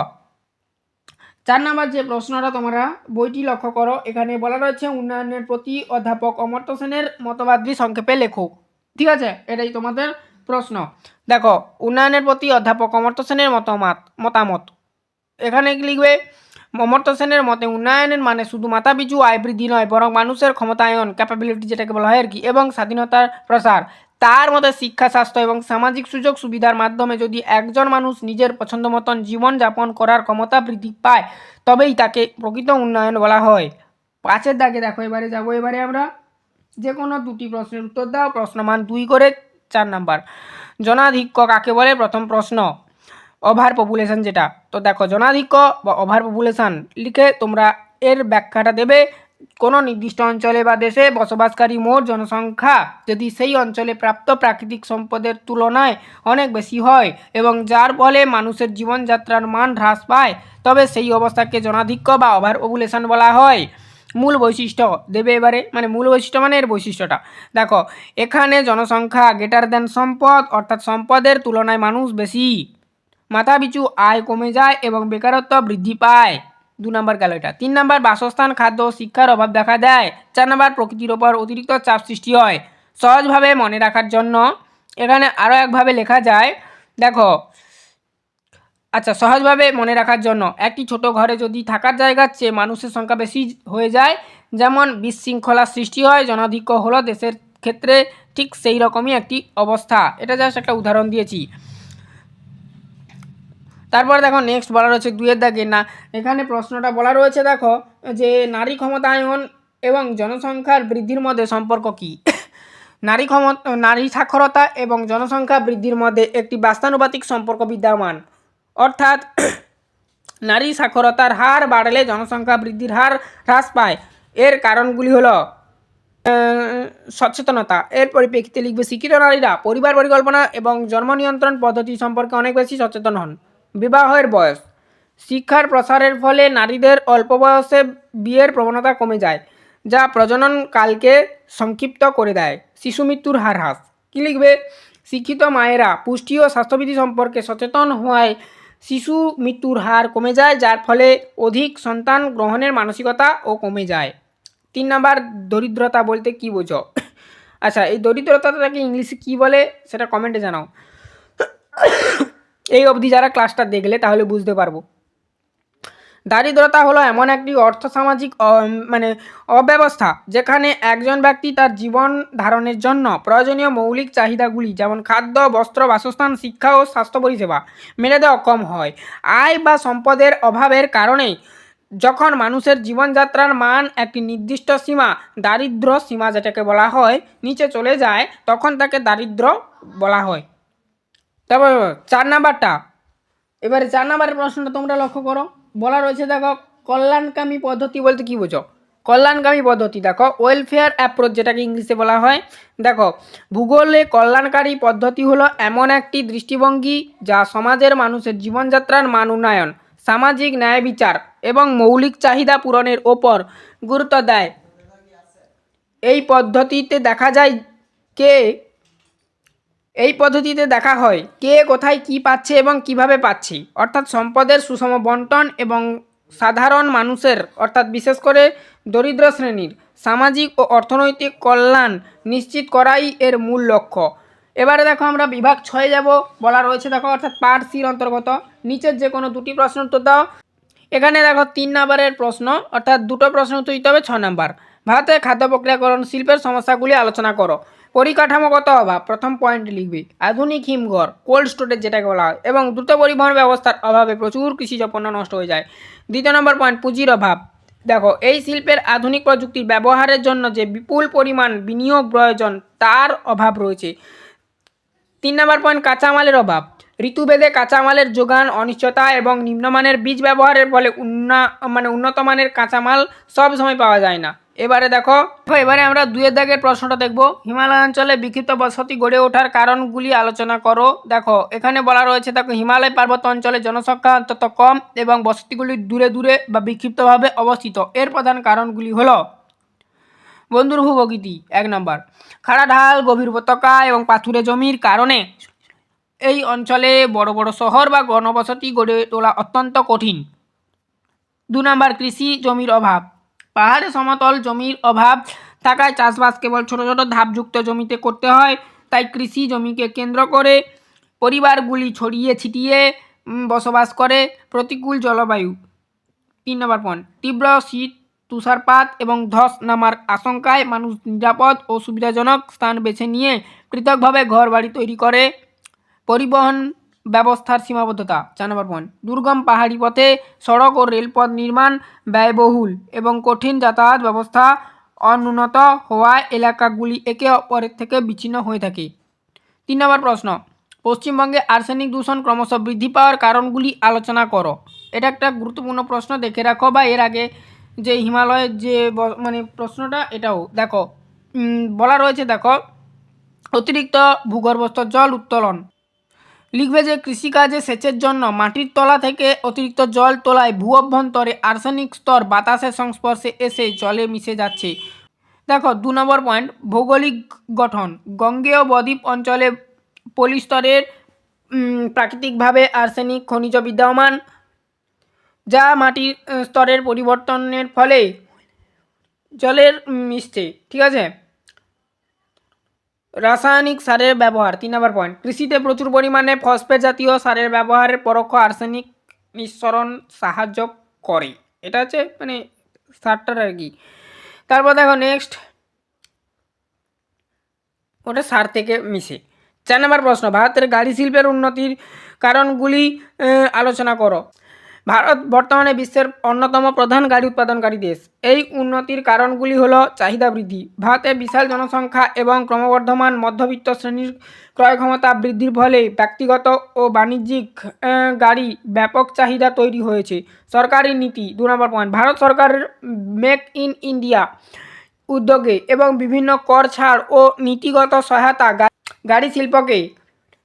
4 নম্বর যে প্রশ্নটা তোমরা বইটি লক্ষ্য করো, এখানে বলা রয়েছে উন্নয়নের প্রতি অধ্যাপক অমর্ত্য সেনের মতবাদটি সংক্ষেপে লেখো, ঠিক আছে, এটাই তোমাদের প্রশ্ন। দেখো, উন্নয়নের প্রতি অধ্যাপক অমর্ত্য সেনের মতামত, এখানে কি লিখবে? অমর্ত্য সেনের মতে উন্নয়নের মানে শুধু মাথাপিছু আয় বৃদ্ধি নয়, বরং মানুষের ক্ষমতায়ন, ক্যাপাবিলিটি যেটাকে বলা হয় আর কি, এবং স্বাধীনতার প্রসার। তার মতে শিক্ষা, স্বাস্থ্য এবং সামাজিক সুযোগ সুবিধার মাধ্যমে যদি একজন মানুষ নিজের পছন্দ মতন জীবনযাপন করার ক্ষমতা বৃদ্ধি পায়, তবেই তাকে প্রকৃত উন্নয়ন বলা হয়। 5-এর দাগে দেখো, এবারে যাবো আমরা যে কোনো দুটি প্রশ্নের উত্তর দাও। প্রশ্ন মান 2 করে 4 নাম্বার। জনাধিক্য কাকে বলে? প্রথম প্রশ্ন, ওভার পপুলেশন যেটা। তো দেখো, জনাধিক্য বা ওভার পপুলেশন লিখে তোমরা এর ব্যাখ্যাটা দেবে। কোনো নির্দিষ্ট অঞ্চলে বা দেশে বসবাসকারী মোট জনসংখ্যা যদি সেই অঞ্চলে প্রাপ্ত প্রাকৃতিক সম্পদের তুলনায় অনেক বেশি হয় এবং যার ফলে মানুষের জীবনযাত্রার মান হ্রাস পায়, তবে সেই অবস্থাকে জনাধিক্য বা ওভার পপুলেশন বলা হয়। মূল বৈশিষ্ট্য দেবে এবারে, মানে মূল বৈশিষ্ট্য মানে এর বৈশিষ্ট্যটা দেখো। এখানে জনসংখ্যা গ্রেটার দেন সম্পদ, অর্থাৎ সম্পদের তুলনায় মানুষ বেশি। মাথাপিছু আয় কমে যায় এবং বেকারত্ব বৃদ্ধি পায়। 2 নম্বর গেল এটা। 3 নম্বর, বাসস্থান, খাদ্য ও শিক্ষার অভাব দেখা দেয়। 4 নম্বর, প্রকৃতির ওপর অতিরিক্ত চাপ সৃষ্টি হয়। সহজভাবে মনে রাখার জন্য এখানে আরও একভাবে লেখা যায়, দেখো। আচ্ছা, সহজভাবে মনে রাখার জন্য একটি ছোট ঘরে যদি থাকার জায়গার চেয়ে মানুষের সংখ্যা বেশি হয়ে যায়, যেমন বিশৃঙ্খলার সৃষ্টি হয়, জনাধিক্য হলো দেশের ক্ষেত্রে ঠিক সেই রকমই একটি অবস্থা। এটা জাস্ট একটা উদাহরণ দিয়েছি। তারপর দেখো, নেক্সট বলা রয়েছে 2-এর দাগে না, এখানে প্রশ্নটা বলা রয়েছে দেখো যে নারী ক্ষমতায়ন এবং জনসংখ্যার বৃদ্ধির মধ্যে সম্পর্ক কী? নারী সাক্ষরতা এবং জনসংখ্যা বৃদ্ধির মধ্যে একটি বাস্তানুপাতিক সম্পর্ক বিদ্যমান। অর্থাৎ নারী সাক্ষরতার হার বাড়লে জনসংখ্যা বৃদ্ধির হার হ্রাস পায়। এর কারণগুলি হলো সচেতনতা। এর পরিপ্রেক্ষিতে লিখবে, শিক্ষিত নারীরা পরিবার পরিকল্পনা এবং জন্ম নিয়ন্ত্রণ পদ্ধতি সম্পর্কে অনেক বেশি সচেতন হন। বিবাহের বয়স, শিক্ষার প্রসারের ফলে নারীদের অল্প বয়সে বিয়ের প্রবণতা কমে যায়, যা প্রজনন কালকে সংক্ষিপ্ত করে দেয়। শিশু মৃত্যুর হার হ্রাস। কী লিখবে? শিক্ষিত মায়েরা পুষ্টি ও স্বাস্থ্যবিধি সম্পর্কে সচেতন হওয়ায় শিশু মৃত্যুর হার কমে যায়, যার ফলে অধিক সন্তান গ্রহণের মানসিকতা ও কমে যায়। 3 নাম্বার, দরিদ্রতা বলতে কী বোঝো? আচ্ছা, এই দরিদ্রতাটাকে ইংলিশে কী বলে সেটা কমেন্টে জানাও। এই অবধি যারা ক্লাসটা দেখলে তাহলে বুঝতে পারবো। দারিদ্রতা হলো এমন একটি অর্থসামাজিক মানে অব্যবস্থা যেখানে একজন ব্যক্তি তার জীবন ধারণের জন্য প্রয়োজনীয় মৌলিক চাহিদাগুলি যেমন খাদ্য, বস্ত্র, বাসস্থান, শিক্ষা ও স্বাস্থ্য পরিষেবা মেটাতে অক্ষম হয়। আয় বা সম্পদের অভাবের কারণে যখন মানুষের জীবনযাত্রার মান একটি নির্দিষ্ট সীমা, দারিদ্র্য সীমা যেটাকে বলা হয়, নিচে চলে যায়, তখন তাকে দারিদ্র বলা হয়। তারপর 4 নাম্বারটা, এবারে 4 নাম্বারের প্রশ্নটা তোমরা লক্ষ্য করো। বলা রয়েছে দেখো, কল্যাণকামী পদ্ধতি বলতে কী বোঝো? কল্যাণকামী পদ্ধতি দেখো, ওয়েলফেয়ার অ্যাপ্রোচ যেটাকে ইংলিশে বলা হয়। দেখো, ভূগোলে কল্যাণকারী পদ্ধতি হলো এমন একটি দৃষ্টিভঙ্গি যা সমাজের মানুষের জীবনযাত্রার মান উন্নয়ন, সামাজিক ন্যায় বিচার এবং মৌলিক চাহিদা পূরণের ওপর গুরুত্ব দেয়। এই পদ্ধতিতে দেখা হয় কে কোথায় কী পাচ্ছে এবং কিভাবে পাচ্ছে, অর্থাৎ সম্পদের সুষম বন্টন এবং সাধারণ মানুষের, অর্থাৎ বিশেষ করে দরিদ্র শ্রেণীর সামাজিক ও অর্থনৈতিক কল্যাণ নিশ্চিত করাই এর মূল লক্ষ্য। এবারে দেখো, আমরা বিভাগ 6 যাব। বলা রয়েছে দেখো, অর্থাৎ পার্ট সির অন্তর্গত নিচের যে কোনো দুটি প্রশ্ন উত্তর দাও। এখানে দেখো 3 নাম্বারের প্রশ্ন, অর্থাৎ দুটো প্রশ্ন উত্তর দিতে হবে। 6 নাম্বার, ভারতের খাদ্য প্রক্রিয়াকরণ শিল্পের সমস্যাগুলি আলোচনা করো। পরিকাঠামোগত অভাব, প্রথম পয়েন্ট লিখবে। আধুনিক হিমঘর, কোল্ড স্টোরেজ যেটাকে বলা হয়, এবং দ্রুত পরিবহন ব্যবস্থার অভাবে প্রচুর কৃষিজ পণ্য নষ্ট হয়ে যায়। 2 নম্বর পয়েন্ট, পুঁজির অভাব। দেখো, এই শিল্পের আধুনিক প্রযুক্তির ব্যবহারের জন্য যে বিপুল পরিমাণ বিনিয়োগ প্রয়োজন তার অভাব রয়েছে। 3 নম্বর পয়েন্ট, কাঁচামালের অভাব। ঋতুভেদে কাঁচামালের যোগান অনিশ্চয়তা এবং নিম্নমানের বীজ ব্যবহারের ফলে উন্নত মানের কাঁচামাল সব সময় পাওয়া যায় না। এবারে দেখো, এবারে আমরা 2-এর দাগের প্রশ্নটা দেখব। হিমালয় অঞ্চলে বিক্ষিপ্ত বসতি গড়ে ওঠার কারণগুলি আলোচনা করো। দেখো, এখানে বলা রয়েছে দেখো, হিমালয় পার্বত্য অঞ্চলে জনসংখ্যা অত্যন্ত কম এবং বসতিগুলি দূরে দূরে বা বিক্ষিপ্তভাবে অবস্থিত। এর প্রধান কারণগুলি হলো বন্ধুর ভূপ্রকৃতি 1 নম্বর, খাড়া ঢাল, গভীর উপত্যকা এবং পাথুরে জমির কারণে এই অঞ্চলে বড় বড় শহর বা ঘনবসতি গড়ে তোলা অত্যন্ত কঠিন। 2 নম্বর, কৃষি জমির অভাব। পাহাড়ে সমতল জমির অভাব থাকায় চাষবাস কেবল ছোট ছোট ধাপযুক্ত জমিতে করতে হয়, তাই কৃষি জমিকে কেন্দ্র করে পরিবারগুলি ছড়িয়ে ছিটিয়ে বসবাস করে। প্রতিকূল জলবায়ু, 3 নম্বর পয়েন্ট, তীব্র শীত, তুষারপাত এবং ধস নামার আশঙ্কায় মানুষ নিরাপদ ও সুবিধাজনক স্থান বেছে নিয়ে পৃথকভাবে ঘর বাড়ি তৈরি করে। পরিবহন ব্যবস্থার সীমাবদ্ধতা। 4 নম্বর পয়েন্ট, দুর্গম পাহাড়ি পথে সড়ক ও রেলপথ নির্মাণ ব্যয়বহুল এবং কঠিন যাতায়াত ব্যবস্থা অনুন্নত হওয়ায় এলাকাগুলি একে অপরের থেকে বিচ্ছিন্ন হয়ে থাকে। 3 নম্বর প্রশ্ন, পশ্চিমবঙ্গে আর্সেনিক দূষণ ক্রমশ বৃদ্ধি পাওয়ার কারণগুলি আলোচনা করো। এটা একটা গুরুত্বপূর্ণ প্রশ্ন, দেখে রাখো, বা এর আগে যে হিমালয়ের যে মানে প্রশ্নটা এটাও দেখো বলা রয়েছে। দেখো, অতিরিক্ত ভূগর্ভস্থ জল উত্তোলন। লিখবে যে কৃষিকাজে সেচের জন্য মাটির তলা থেকে অতিরিক্ত জল তোলায় ভূ অভ্যন্তরে আর্সেনিক স্তর বাতাসের সংস্পর্শে এসে জলে মিশে যাচ্ছে। দেখো 2 নম্বর পয়েন্ট, ভৌগোলিক গঠন। গঙ্গেয় বদ্বীপ অঞ্চলে পলিস্তরের প্রাকৃতিকভাবে আর্সেনিক খনিজ বিদ্যমান, যা মাটির স্তরের পরিবর্তনের ফলে জলের মিশছে। ঠিক আছে। রাসায়নিক সারের ব্যবহার। 3 নম্বর পয়েন্ট, কৃষিতে প্রচুর পরিমাণে ফসফেট জাতীয় সারের ব্যবহারের পরোক্ষ আর্সেনিক নিঃসরণ সাহায্য করে। এটা হচ্ছে মানে সারটার আর কি। তারপর দেখো নেক্সট, ওটা সার থেকে মিশে। 4 নম্বর প্রশ্ন, ভারতের গাড়ি শিল্পের উন্নতির কারণগুলি আলোচনা করো। ভারত বর্তমানে বিশ্বের অন্যতম প্রধান গাড়ি উৎপাদনকারী দেশ। এই উন্নতির কারণগুলি হলো চাহিদা বৃদ্ধি, ভারতের বিশাল জনসংখ্যা এবং ক্রমবর্ধমান মধ্যবিত্ত শ্রেণীর ক্রয় ক্ষমতা বৃদ্ধির ফলে ব্যক্তিগত ও বাণিজ্যিক গাড়ি ব্যাপক চাহিদা তৈরি হয়েছে। সরকারি নীতি। 2 নম্বর পয়েন্ট, ভারত সরকারের মেক ইন ইন্ডিয়া উদ্যোগে এবং বিভিন্ন কর ছাড় ও নীতিগত সহায়তা গাড়ি শিল্পকে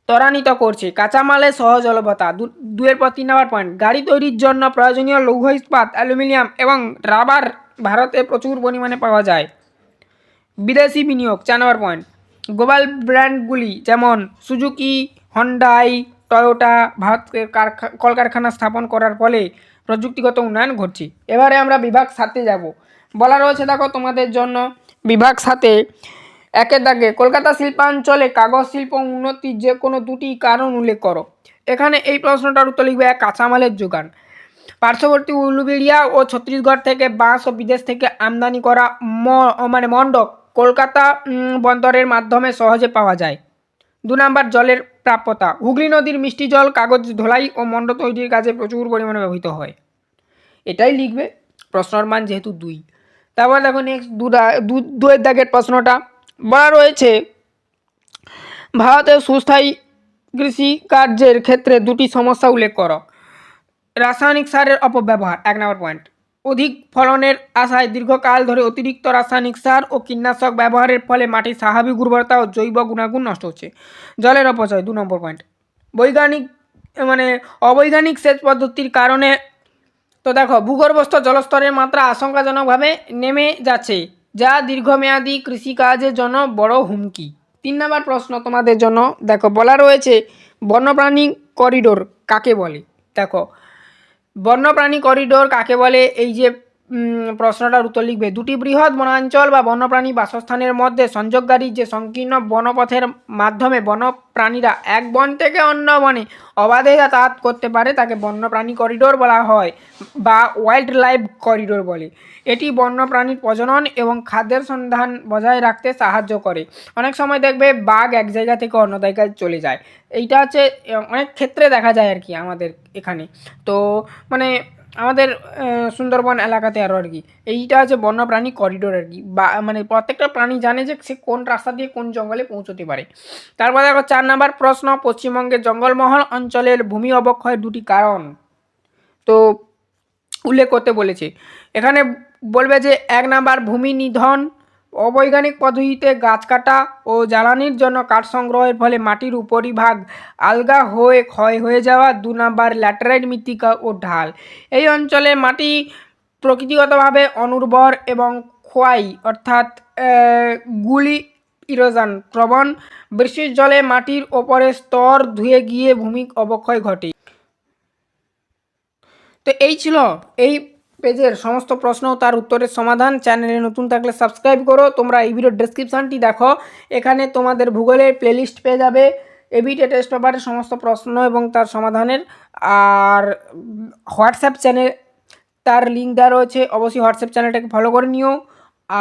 ত্বরান্বিত করছে। কাঁচামালের সহজলভ্যতা। 2 নম্বর পয়েন্ট, গাড়ি তৈরির জন্য প্রয়োজনীয় লৌহ ইস্পাত, অ্যালুমিনিয়াম এবং রাবার ভারতে প্রচুর পরিমাণে পাওয়া যায়। বিদেশি বিনিয়োগ। 4 নম্বর পয়েন্ট, গ্লোবাল ব্র্যান্ডগুলি যেমন সুজুকি, হন্ডাই, টয়োটা ভারতের কলকারখানা স্থাপন করার ফলে প্রযুক্তিগত উন্নয়ন ঘটছে। এবারে আমরা বিভাগ 7-এ যাব। বলা রয়েছে দেখো তোমাদের জন্য বিভাগ 7-এ 1-এর দাগে কলকাতা শিল্পাঞ্চলে কাগজ শিল্প উন্নতির যে কোনো দুটি কারণ উল্লেখ করো। এখানে এই প্রশ্নটার উত্তর লিখবে কাঁচামালের যোগান। পার্শ্ববর্তী উলুবেড়িয়া ও ছত্তিশগড় থেকে বাঁশ ও বিদেশ থেকে আমদানি করা মন্ডক কলকাতা বন্দরের মাধ্যমে সহজে পাওয়া যায়। 2 নম্বর, জলের প্রাপ্যতা। হুগলি নদীর মিষ্টি জল কাগজ ধোলাই ও মণ্ড তৈরির কাজে প্রচুর পরিমাণে ব্যবহৃত হয়। এটাই লিখবে, প্রশ্নর মান যেহেতু 2। তারপর দেখো নেক্সট 2-এর দাগের প্রশ্নটা বলা রয়েছে, ভারতের সুস্থায়ী কৃষি কার্যের ক্ষেত্রে দুটি সমস্যা উল্লেখ করো। রাসায়নিক সারের অপব্যবহার। 1 নম্বর পয়েন্ট, অধিক ফলনের আশায় দীর্ঘকাল ধরে অতিরিক্ত রাসায়নিক সার ও কীটনাশক ব্যবহারের ফলে মাটির স্বাভাবিক উর্বরতা ও জৈব গুণাগুণ নষ্ট হচ্ছে। জলের অপচয়। 2 নম্বর পয়েন্ট, অবৈজ্ঞানিক সেচ পদ্ধতির কারণে। তো দেখো, ভূগর্ভস্থ জলস্তরের মাত্রা আশঙ্কাজনকভাবে নেমে যাচ্ছে, যা দীর্ঘমেয়াদী কৃষিকাজের জন্য বড় হুমকি। 3 নম্বর প্রশ্ন তোমাদের জন্য দেখো বলা রয়েছে, বন্যপ্রাণী করিডোর কাকে বলে। দেখো, বন্যপ্রাণী করিডোর কাকে বলে, এই যে প্রশ্নটার উত্তর লিখবে, দুটি বৃহৎ বনাঞ্চল বা বন্যপ্রাণী বাসস্থানের মধ্যে সংযোগকারী যে সংকীর্ণ বনপথের মাধ্যমে বন্যপ্রাণীরা এক বন থেকে অন্য বনে অবাধে যাতায়াত করতে পারে তাকে বন্যপ্রাণী করিডোর বলা হয় বা ওয়াইল্ড লাইফ করিডোর বলে। এটি বন্যপ্রাণীর প্রজনন এবং খাদ্যের সন্ধান বজায় রাখতে সাহায্য করে। অনেক সময় দেখবে বাঘ এক জায়গা থেকে অন্য জায়গায় চলে যায়। এইটা হচ্ছে অনেক ক্ষেত্রে দেখা যায় আর কি আমাদের এখানে। তো মানে আমাদের সুন্দরবন এলাকাতে আরও আর কি এইটা হচ্ছে বন্যপ্রাণী করিডোর আর কি, বা মানে প্রত্যেকটা প্রাণী জানে যে সে কোন রাস্তা দিয়ে কোন জঙ্গলে পৌঁছতে পারে। তারপর দেখো 4 নম্বর প্রশ্ন, পশ্চিমবঙ্গের জঙ্গলমহল অঞ্চলের ভূমি অবক্ষয়ের দুটি কারণ তো উল্লেখ করতে বলেছে। এখানে বলবে যে 1 নম্বর, ভূমি নিধন। অবৈজ্ঞানিক পদ্ধতিতে গাছ কাটা ও জ্বালানির জন্য কাঠ সংগ্রহের ফলে মাটির উপরিভাগ আলগা হয়ে ক্ষয় হয়ে যাওয়া। 2 নম্বর, ল্যাটেরাইট মৃত্তিকা ও ঢাল। এই অঞ্চলে মাটি প্রকৃতিগতভাবে অনুর্বর এবং ক্ষয় অর্থাৎ গুলি ইরোশন প্রবণ। বৃষ্টির জলে মাটির ওপরের স্তর ধুয়ে গিয়ে ভূমি অবক্ষয় ঘটে। তো এই ছিল এই পেজের সমস্ত প্রশ্ন ও তার উত্তরের সমাধান। চ্যানেলে নতুন থাকলে সাবস্ক্রাইব করো। তোমরা এই ভিডিওর ডেসক্রিপশানটি দেখো, এখানে তোমাদের ভূগোলের প্লেলিস্ট পেয়ে যাবে, এবিটে টেস্ট পেপারের সমস্ত প্রশ্ন এবং তার সমাধানের। আর হোয়াটসঅ্যাপ চ্যানেল তার লিঙ্ক দেওয়া রয়েছে, অবশ্যই হোয়াটসঅ্যাপ চ্যানেলটাকে ফলো করে নিও।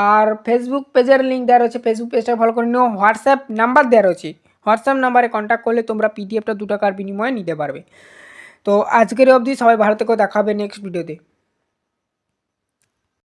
আর ফেসবুক পেজের লিঙ্ক দেওয়া রয়েছে, ফেসবুক পেজটাকে ফলো করে নিও। হোয়াটসঅ্যাপ নাম্বার দেওয়া রয়েছে, হোয়াটসঅ্যাপ নাম্বারে কন্ট্যাক্ট করলে তোমরা পিডিএফটা 2 টাকার বিনিময়ে নিতে পারবে। তো আজকের অবধি সবাই ভালো থেকো, দেখা হবে নেক্সট ভিডিওতে।